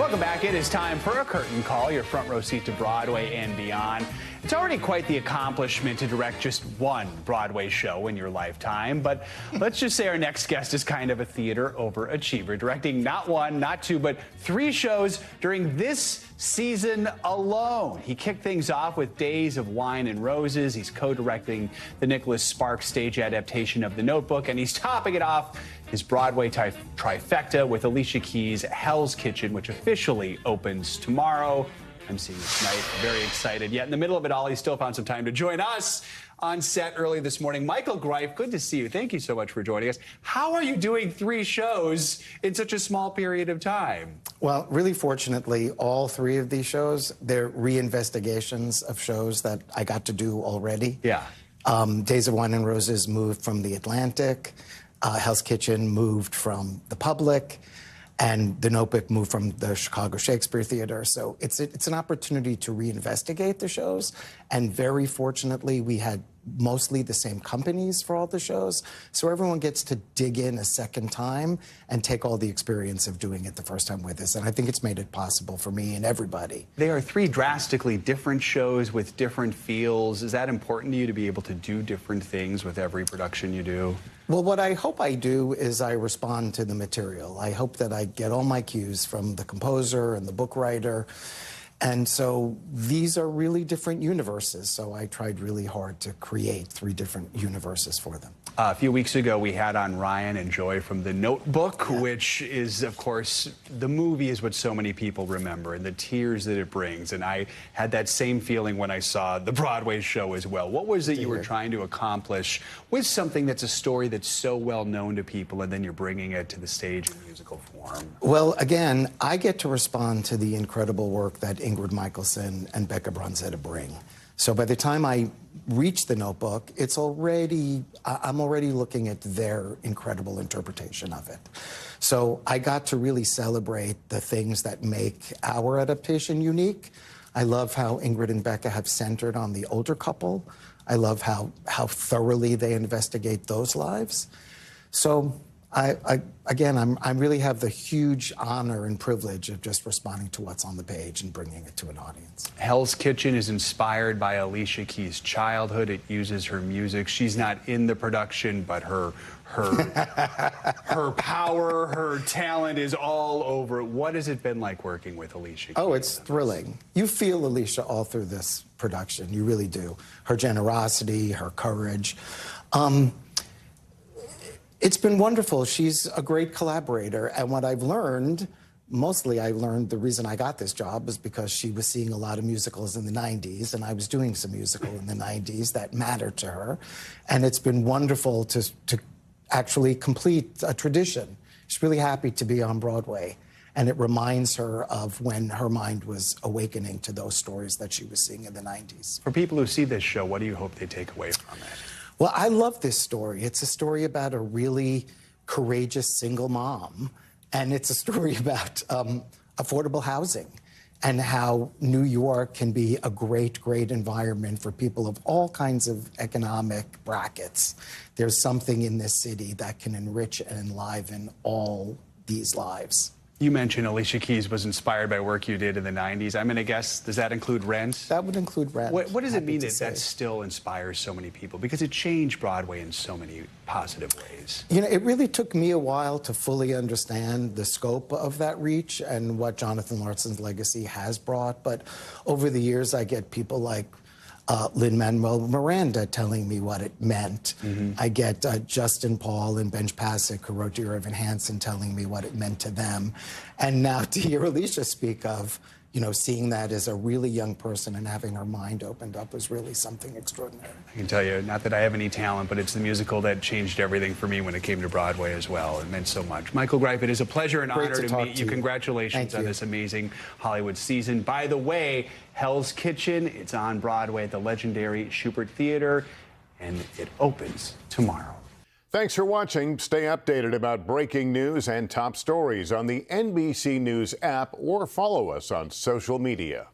Welcome back. It is time for a curtain call, your front row seat to Broadway and beyond. It's already quite the accomplishment to direct just one Broadway show in your lifetime, but let's just say our next guest is kind of a theater overachiever, directing not one, not two, but 3 shows during this season alone. He kicked things off with Days of Wine and Roses. He's co-directing the Nicholas Sparks stage adaptation of The Notebook, and he's topping it off his Broadway trifecta with Alicia Keys' Hell's Kitchen, which officially opens tomorrow. I'm seeing this tonight. Very excited. Yet in the middle of it all, he still found some time to join us on set early this morning. Michael Greif, good to see you. Thank you so much for joining us. How are you doing 3 shows in such a small period of time? Well, really fortunately, all 3 of these shows, they're reinvestigations of shows that I got to do already. Yeah. Days of Wine and Roses moved from the Atlantic. Hell's Kitchen moved from the Public. And The Notebook moved from the Chicago Shakespeare Theater. So it's an opportunity to reinvestigate the shows. And very fortunately, we had mostly the same companies for all the shows. So everyone gets to dig in a second time and take all the experience of doing it the first time with us. And I think it's made it possible for me and everybody. They are 3 drastically different shows with different feels. Is that important to you to be able to do different things with every production you do? Well, what I hope I do is I respond to the material. I hope that I get all my cues from the composer and the book writer. And so these are really different universes. So I tried really hard to create 3 different universes for them. A few weeks ago, we had on Ryan and Joy from The Notebook, which is, of course, the movie is what so many people remember and the tears that it brings. And I had that same feeling when I saw the Broadway show as well. What was it you were trying to accomplish with something that's a story that's so well known to people, and then you're bringing it to the stage in musical form? Well, again, I get to respond to the incredible work that Ingrid Michaelson and Becca Bronzetta bring. So by the time I reach The Notebook, I'm already looking at their incredible interpretation of it. So I got to really celebrate the things that make our adaptation unique. I love how Ingrid and Becca have centered on the older couple. I love how thoroughly they investigate those lives. So I really have the huge honor and privilege of just responding to what's on the page and bringing it to an audience. Hell's Kitchen is inspired by Alicia Keys' childhood. It uses her music. She's not in the production, but her power, her talent is all over it. What has it been like working with Alicia Keys? Oh, it's thrilling. You feel Alicia all through this production. You really do. Her generosity, her courage. It's been wonderful. She's a great collaborator. And what I've learned, mostly I learned the reason I got this job was because she was seeing a lot of musicals in the 90s, and I was doing some musical in the 90s that mattered to her. And it's been wonderful to actually complete a tradition. She's really happy to be on Broadway. And it reminds her of when her mind was awakening to those stories that she was seeing in the 90s. For people who see this show, what do you hope they take away from it? Well, I love this story. It's a story about a really courageous single mom, and it's a story about affordable housing and how New York can be a great, great environment for people of all kinds of economic brackets. There's something in this city that can enrich and enliven all these lives. You mentioned Alicia Keys was inspired by work you did in the 90s. I'm going to guess, does that include Rent? That would include Rent. What does it mean that still inspires so many people? Because it changed Broadway in so many positive ways. You know, it really took me a while to fully understand the scope of that reach and what Jonathan Larson's legacy has brought. But over the years, I get people like Lin-Manuel Miranda telling me what it meant. I get Justin Paul and Benj Pasek, who wrote Dear Evan Hansen, telling me what it meant to them. And now to hear Alicia speak of, you know, seeing that as a really young person and having her mind opened up was really something extraordinary. I can tell you, not that I have any talent, but it's the musical that changed everything for me when it came to Broadway as well. It meant so much. Michael Greif, it is a pleasure and honor to meet you. Congratulations on this amazing Hollywood season. By the way, Hell's Kitchen, it's on Broadway at the legendary Shubert Theater, and it opens tomorrow. Thanks for watching. Stay updated about breaking news and top stories on the NBC News app or follow us on social media.